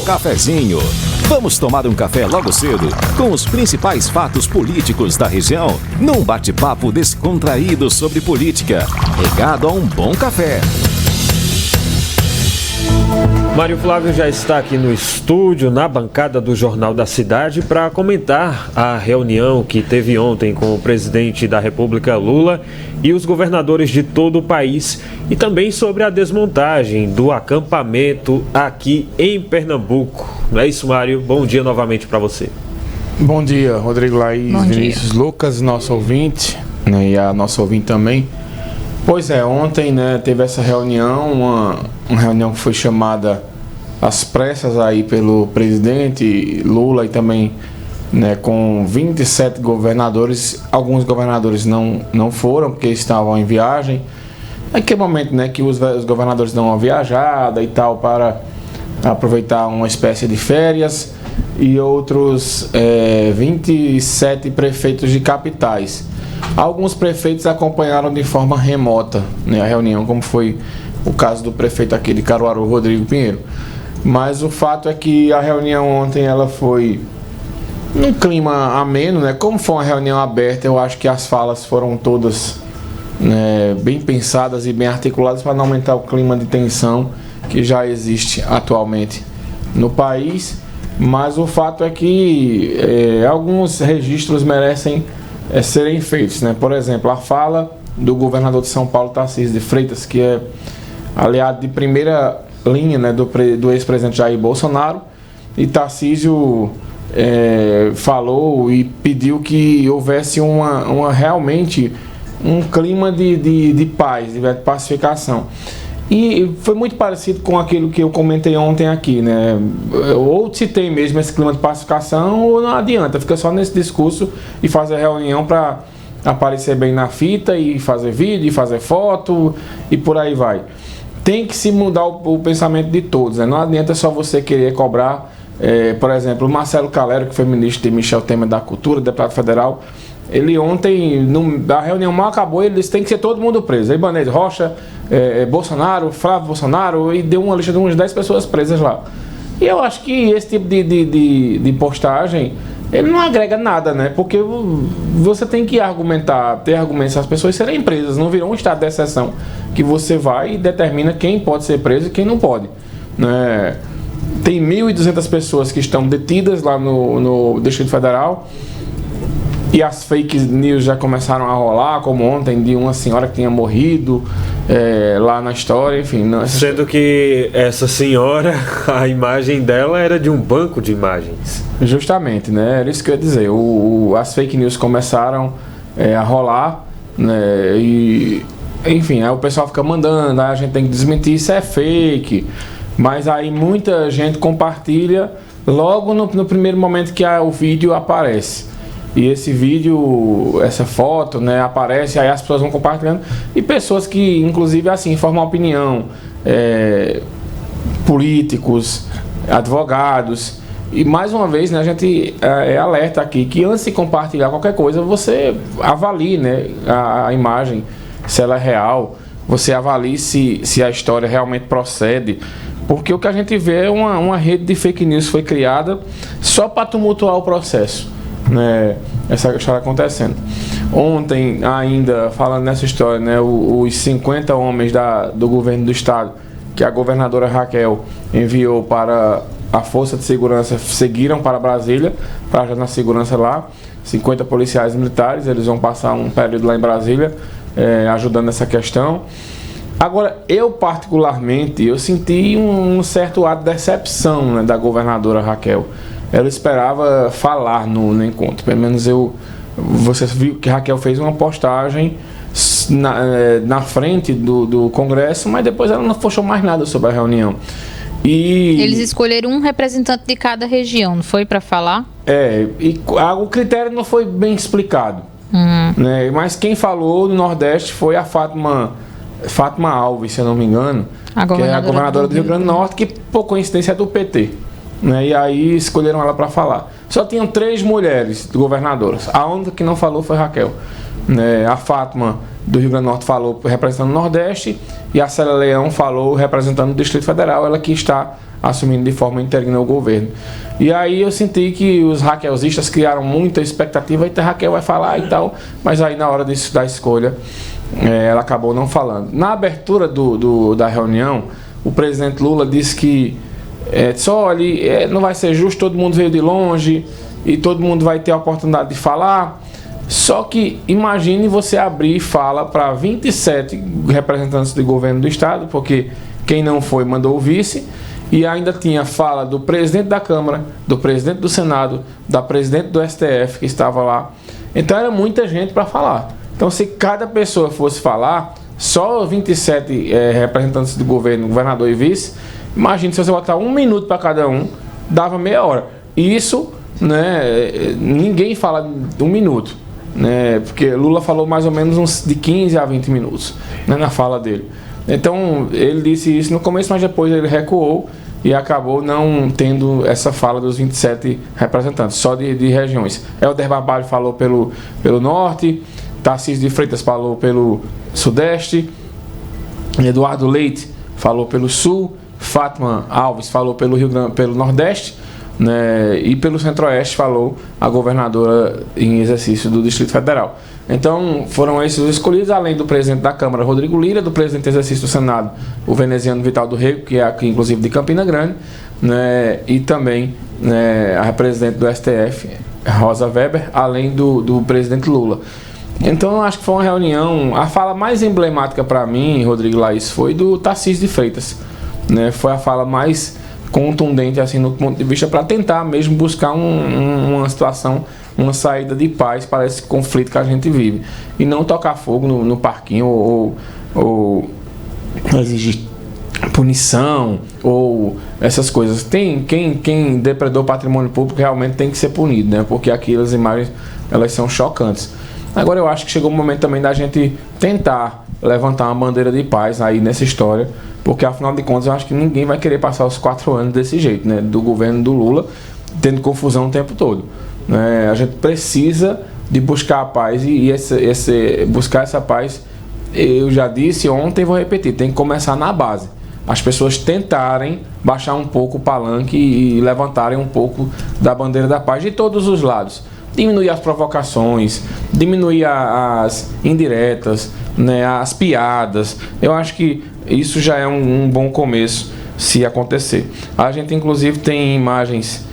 cafezinho. Vamos tomar um café logo cedo com os principais fatos políticos da região, num bate-papo descontraído sobre política, regado a um bom café. Mário Flávio já está aqui no estúdio, na bancada do Jornal da Cidade, para comentar a reunião que teve ontem com o presidente da República, Lula, e os governadores de todo o país, e também sobre a desmontagem do acampamento aqui em Pernambuco. Não é isso, Mário? Bom dia novamente para você. Bom dia, Rodrigo, Laís, Vinícius, Lucas, nosso ouvinte, né, e a nossa ouvinte também. Pois é, ontem, né, teve essa reunião, uma reunião que foi chamada às pressas aí pelo presidente Lula e também, né, com 27 governadores. Alguns governadores não foram porque estavam em viagem. Naquele momento, né, que os governadores dão uma viajada e tal para aproveitar uma espécie de férias, e outros 27 prefeitos de capitais. Alguns prefeitos acompanharam de forma remota, né, a reunião, como foi o caso do prefeito aqui de Caruaru, Rodrigo Pinheiro. Mas o fato é que a reunião ontem ela foi num clima ameno, né? Como foi uma reunião aberta, eu acho que as falas foram todas, né, bem pensadas e bem articuladas para não aumentar o clima de tensão que já existe atualmente no país. Mas o fato é que alguns registros merecem serem feitos, né? Por exemplo, a fala do governador de São Paulo, Tarcísio de Freitas, que é aliado de primeira linha, né, do ex-presidente Jair Bolsonaro, e Tarcísio falou e pediu que houvesse realmente um clima de paz, de pacificação. E foi muito parecido com aquilo que eu comentei ontem aqui, né? Ou se tem mesmo esse clima de pacificação, ou não adianta, fica só nesse discurso e fazer reunião para aparecer bem na fita e fazer vídeo, e fazer foto e por aí vai. Tem que se mudar o pensamento de todos, né? Não adianta só você querer cobrar, por exemplo, o Marcelo Calero, que foi ministro de Michel Temer da Cultura, deputado federal. Ele ontem, a reunião mal acabou, ele disse que tem que ser todo mundo preso. Ibanez Rocha, Bolsonaro, Flávio Bolsonaro, e deu uma lista de umas 10 pessoas presas lá. E eu acho que esse tipo de postagem, ele não agrega nada, né? Porque você tem que argumentar, ter argumentos, as pessoas serem presas, não virou um estado de exceção que você vai e determina quem pode ser preso e quem não pode, né? Tem 1.200 pessoas que estão detidas lá no Distrito Federal. E as fake news já começaram a rolar, como ontem, de uma senhora que tinha morrido lá na história, enfim. Não, sendo que essa senhora, a imagem dela era de um banco de imagens. Justamente, né? Era isso que eu ia dizer. As fake news começaram a rolar, né? E, enfim, aí o pessoal fica mandando, aí a gente tem que desmentir, isso é fake. Mas aí muita gente compartilha logo no primeiro momento que o vídeo aparece. E esse vídeo, essa foto, né, aparece, aí as pessoas vão compartilhando. E pessoas que, inclusive, assim, formam opinião, políticos, advogados. E, mais uma vez, né, a gente alerta aqui que antes de compartilhar qualquer coisa, você avalie, né, a imagem, se ela é real. Você avalie se a história realmente procede. Porque o que a gente vê é uma rede de fake news foi criada só para tumultuar o processo, né, essa história acontecendo. Ontem, ainda falando nessa história, né, os 50 homens do governo do estado, que a governadora Raquel enviou para a Força de Segurança, seguiram para Brasília, para ajudar na segurança lá. 50 policiais militares, eles vão passar um período lá em Brasília, ajudando nessa questão. Agora, eu particularmente, eu senti um certo ato de decepção, né, da governadora Raquel. Ela esperava falar no encontro. Pelo menos você viu que Raquel fez uma postagem na frente do Congresso, mas depois ela não postou mais nada sobre a reunião. Eles escolheram um representante de cada região, não foi para falar? O critério não foi bem explicado. Né? Mas quem falou no Nordeste foi a Fátima Alves, se eu não me engano, que é a governadora do Rio Grande do Norte, que por coincidência é do PT. Né? E aí escolheram ela para falar. Só tinham 3 mulheres governadoras. A única que não falou foi Raquel. né? A Fátima do Rio Grande do Norte falou representando o Nordeste e a Célia Leão falou representando o Distrito Federal, ela que está assumindo de forma interina o governo. E aí eu senti que os raquelzistas criaram muita expectativa, e a Raquel vai falar e tal, mas aí na hora da escolha ela acabou não falando. Na abertura da reunião, o presidente Lula disse que não vai ser justo, todo mundo veio de longe e todo mundo vai ter a oportunidade de falar. Só que imagine você abrir fala para 27 representantes do governo do estado, porque quem não foi mandou o vice, e ainda tinha fala do presidente da Câmara, do presidente do Senado, da presidente do STF que estava lá. Então era muita gente para falar. Então se cada pessoa fosse falar, só 27 representantes do governo, governador e vice, imagine se você botar 1 minuto para cada um, dava meia hora. E isso, né, ninguém fala 1 minuto. Né, porque Lula falou mais ou menos uns de 15 a 20 minutos, né, na fala dele. Então ele disse isso no começo, mas depois ele recuou e acabou não tendo essa fala dos 27 representantes, só de regiões. Helder Barbalho falou pelo Norte, Tarcísio de Freitas falou pelo Sudeste, Eduardo Leite falou pelo Sul, Fátima Alves falou pelo Nordeste, né, e pelo Centro-Oeste falou a governadora em exercício do Distrito Federal. Então foram esses os escolhidos, além do presidente da Câmara, Rodrigo Lira, do presidente em exercício do Senado, o veneziano Vital do Rego, que é aqui inclusive de Campina Grande, né, e também, né, a presidente do STF, Rosa Weber, além do presidente Lula. Então eu acho que foi uma reunião, a fala mais emblemática para mim, Rodrigo Laís, foi do Tarcísio de Freitas, né, foi a fala mais contundente assim no ponto de vista para tentar mesmo buscar uma situação, uma saída de paz para esse conflito que a gente vive e não tocar fogo no parquinho ou exigir punição ou essas coisas. Quem depredou patrimônio público realmente tem que ser punido, né? Porque aquelas imagens elas são chocantes. Agora eu acho que chegou o momento também da gente tentar levantar uma bandeira de paz aí nessa história, porque afinal de contas eu acho que ninguém vai querer passar os 4 anos desse jeito, né, do governo do Lula, tendo confusão o tempo todo, né? A gente precisa de buscar a paz e buscar essa paz, eu já disse ontem e vou repetir, tem que começar na base. As pessoas tentarem baixar um pouco o palanque e levantarem um pouco da bandeira da paz de todos os lados. Diminuir as provocações, diminuir as indiretas, né, as piadas. Eu acho que isso já é um bom começo se acontecer. A gente inclusive tem imagens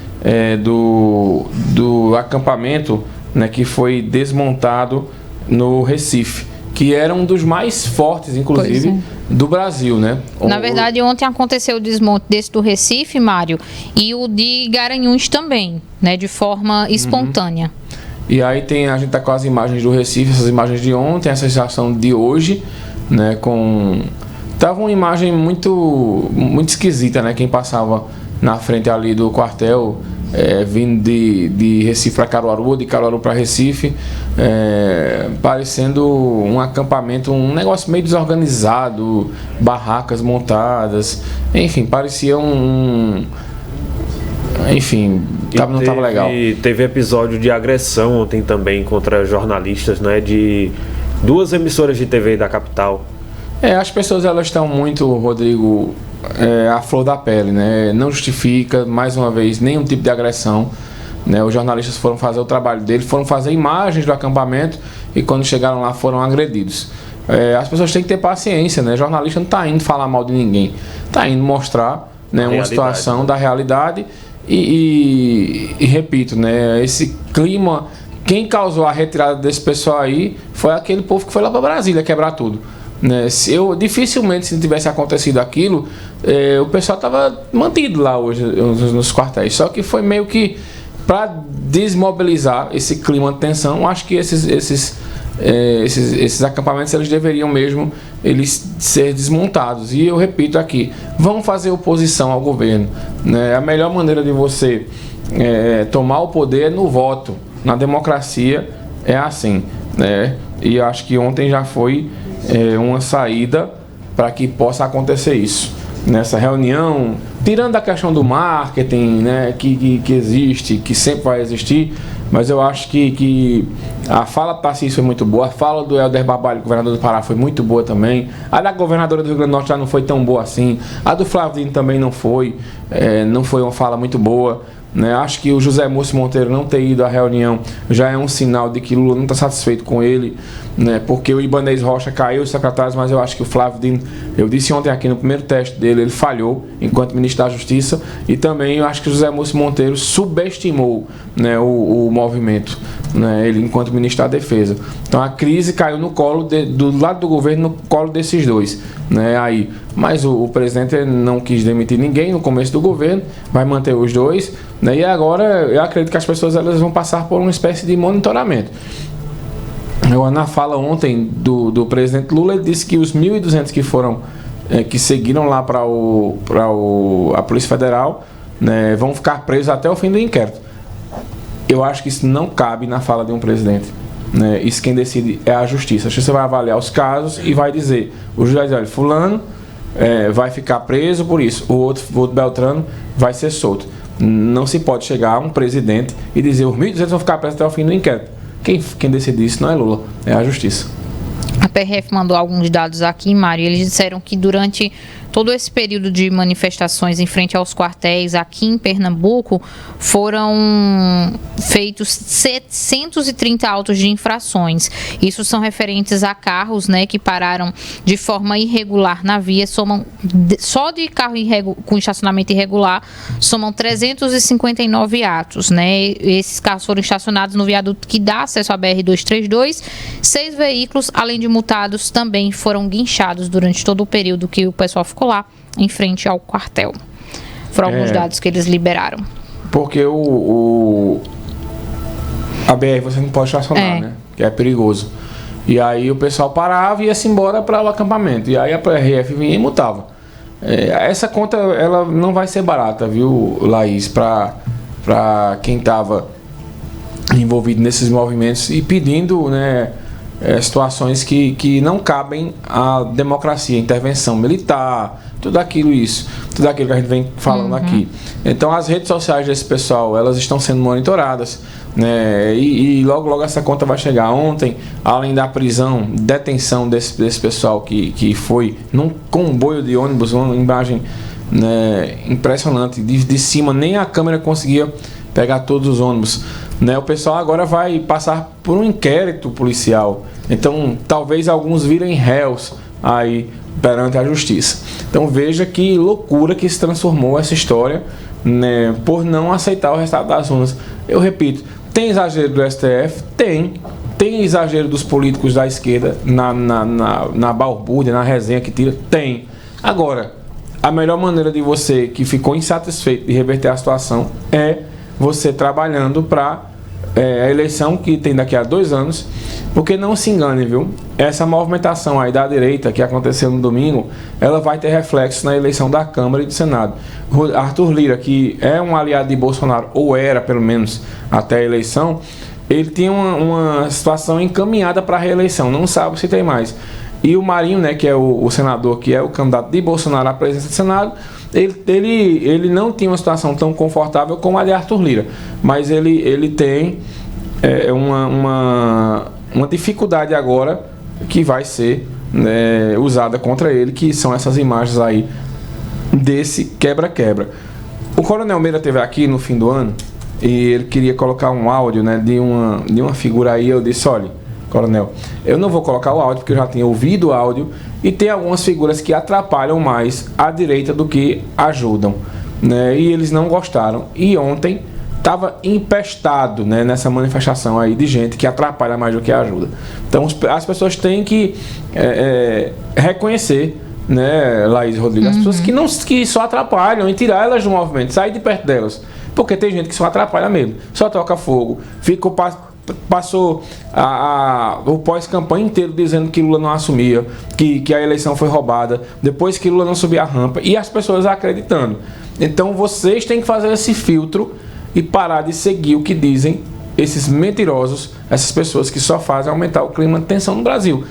do acampamento, né, que foi desmontado no Recife, que era um dos mais fortes, inclusive, do Brasil, né? Na verdade, ontem aconteceu o desmonte desse do Recife, Mário, e o de Garanhuns também, né? De forma espontânea. E aí a gente tá com as imagens do Recife, essas imagens de ontem, essa sensação de hoje, né? Tava uma imagem muito esquisita, né? Quem passava na frente ali do quartel, vindo de Recife para Caruaru, de Caruaru para Recife, parecendo um acampamento, um negócio meio desorganizado, barracas montadas, enfim, parecia enfim, não estava legal. Teve episódio de agressão ontem também contra jornalistas, né, de 2 emissoras de TV da capital. As pessoas elas estão muito, Rodrigo, à flor da pele, né? Não justifica, mais uma vez, nenhum tipo de agressão, né? Os jornalistas foram fazer o trabalho deles, foram fazer imagens do acampamento e quando chegaram lá foram agredidos. As pessoas têm que ter paciência, né? O jornalista não está indo falar mal de ninguém, está indo mostrar, né, uma situação da realidade e repito, né, esse clima, quem causou a retirada desse pessoal aí foi aquele povo que foi lá para Brasília quebrar tudo. Né? Dificilmente, se não tivesse acontecido aquilo, o pessoal estava mantido lá hoje nos quartéis. Só que foi meio que para desmobilizar esse clima de tensão. Acho que esses acampamentos eles deveriam mesmo ser desmontados. E eu repito aqui, vão fazer oposição ao governo. Né? A melhor maneira de você tomar o poder é no voto. Na democracia é assim. Né? E eu acho que ontem já foi uma saída para que possa acontecer isso. Nessa reunião tirando a questão do marketing, né, que existe, que sempre vai existir, mas eu acho que a fala do Tarcísio foi muito boa, a fala do Helder Barbalho, governador do Pará, foi muito boa também, a da governadora do Rio Grande do Norte já não foi tão boa assim, a do Flávio Dino também não foi uma fala muito boa, né? Acho que o José Múcio Monteiro não ter ido à reunião já é um sinal de que Lula não está satisfeito com ele, né? Porque o Ibanez Rocha caiu os secretários, mas eu acho que o Flávio Dino, eu disse ontem aqui no primeiro teste dele, ele falhou enquanto ministro da Justiça, e também eu acho que o José Múcio Monteiro subestimou, né, o movimento, né, ele enquanto ministro da Defesa. Então a crise caiu no colo do lado do governo, no colo desses dois, né, aí. Mas o presidente não quis demitir ninguém no começo do governo, vai manter os dois, né, e agora eu acredito que as pessoas elas vão passar por uma espécie de monitoramento. Na fala ontem do presidente Lula, ele disse que os 1.200 que foram, que seguiram lá para a Polícia Federal, né, vão ficar presos até o fim do inquérito. Eu acho que isso não cabe na fala de um presidente, né? Isso quem decide é a Justiça. A Justiça vai avaliar os casos e vai dizer, o juiz vai dizer, olha, fulano vai ficar preso por isso, o outro Beltrano vai ser solto. Não se pode chegar a um presidente e dizer, os 1.200 vão ficar presos até o fim do inquérito. Quem decide isso não é Lula, é a Justiça. A PRF mandou alguns dados aqui, Mário, e eles disseram que durante todo esse período de manifestações em frente aos quartéis aqui em Pernambuco, foram feitos 730 autos de infrações. Isso são referentes a carros, né, que pararam de forma irregular na via, só de carro com estacionamento irregular, somam 359 atos, né? Esses carros foram estacionados no viaduto que dá acesso à BR-232, 6 veículos, além de multados, também foram guinchados durante todo o período que o pessoal ficou lá em frente ao quartel. Foram alguns dados que eles liberaram. Porque a BR você não pode estacionar, né? Que é perigoso. E aí o pessoal parava e ia-se embora para o acampamento. E aí a PRF vinha e multava. Essa conta ela não vai ser barata, viu, Laís? Para quem estava envolvido nesses movimentos e pedindo, né, situações que não cabem à democracia, intervenção militar, tudo aquilo que a gente vem falando aqui. Então as redes sociais desse pessoal, elas estão sendo monitoradas, né? E logo essa conta vai chegar. Ontem, além da detenção desse pessoal que foi num comboio de ônibus, uma imagem, né, impressionante, de cima nem a câmera conseguia pegar todos os ônibus, né? O pessoal agora vai passar por um inquérito policial, então talvez alguns virem réus aí perante a justiça. Então veja que loucura que se transformou essa história, né, por não aceitar o resultado das urnas. Eu repito, tem exagero do STF? Tem exagero dos políticos da esquerda na balbúrdia, na resenha que tira? Tem. Agora, a melhor maneira de você que ficou insatisfeito de reverter a situação é você trabalhando para a eleição que tem daqui a 2 anos, porque não se engane, viu? Essa movimentação aí da direita que aconteceu no domingo, ela vai ter reflexo na eleição da Câmara e do Senado. Arthur Lira, que é um aliado de Bolsonaro, ou era pelo menos até a eleição, ele tinha uma situação encaminhada para a reeleição, não sabe se tem mais. E o Marinho, né, que é o senador, que é o candidato de Bolsonaro à presidência do Senado, ele não tinha uma situação tão confortável como a de Arthur Lira, mas ele tem uma dificuldade agora que vai ser, né, usada contra ele, que são essas imagens aí desse quebra-quebra. O Coronel Meira esteve aqui no fim do ano e ele queria colocar um áudio, né, de uma figura aí. Eu disse, olha, Coronel, eu não vou colocar o áudio porque eu já tinha ouvido o áudio e tem algumas figuras que atrapalham mais a direita do que ajudam, né? E eles não gostaram. E ontem estava empestado, né, nessa manifestação aí de gente que atrapalha mais do que ajuda. Então as pessoas têm que reconhecer, né, Laís Rodrigues, as pessoas que só atrapalham e tirar elas do movimento, sair de perto delas. Porque tem gente que só atrapalha mesmo, só toca fogo, passou o pós-campanha inteiro dizendo que Lula não assumia, que a eleição foi roubada, depois que Lula não subia a rampa, e as pessoas acreditando. Então vocês têm que fazer esse filtro e parar de seguir o que dizem esses mentirosos, essas pessoas que só fazem aumentar o clima de tensão no Brasil.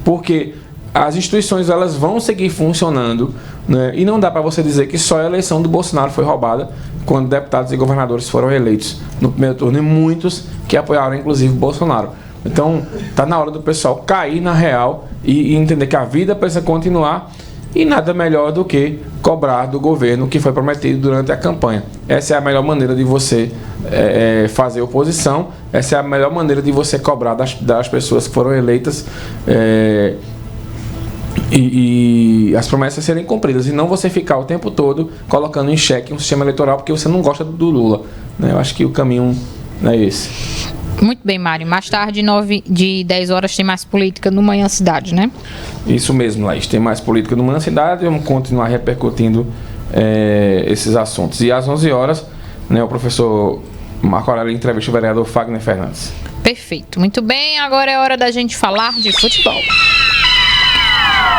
Porque as instituições elas vão seguir funcionando, né? E não dá para você dizer que só a eleição do Bolsonaro foi roubada quando deputados e governadores foram eleitos no primeiro turno, e muitos que apoiaram inclusive o Bolsonaro. Então está na hora do pessoal cair na real e entender que a vida precisa continuar, e nada melhor do que cobrar do governo o que foi prometido durante a campanha. Essa é a melhor maneira de você fazer oposição, essa é a melhor maneira de você cobrar das pessoas que foram eleitas e as promessas serem cumpridas, e não você ficar o tempo todo colocando em xeque um sistema eleitoral porque você não gosta do Lula, né? Eu acho que o caminho é esse. Muito bem, Mário. Mais tarde, 10 horas, tem mais política no Manhã Cidade, né? Isso mesmo, Laís. Tem mais política no Manhã Cidade. Vamos continuar repercutindo esses assuntos. E às 11 horas, né, o professor Marco Aurélio entrevista o vereador Fagner Fernandes. Perfeito. Muito bem. Agora é hora da gente falar de futebol.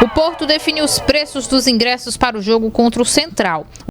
O Porto definiu os preços dos ingressos para o jogo contra o Central.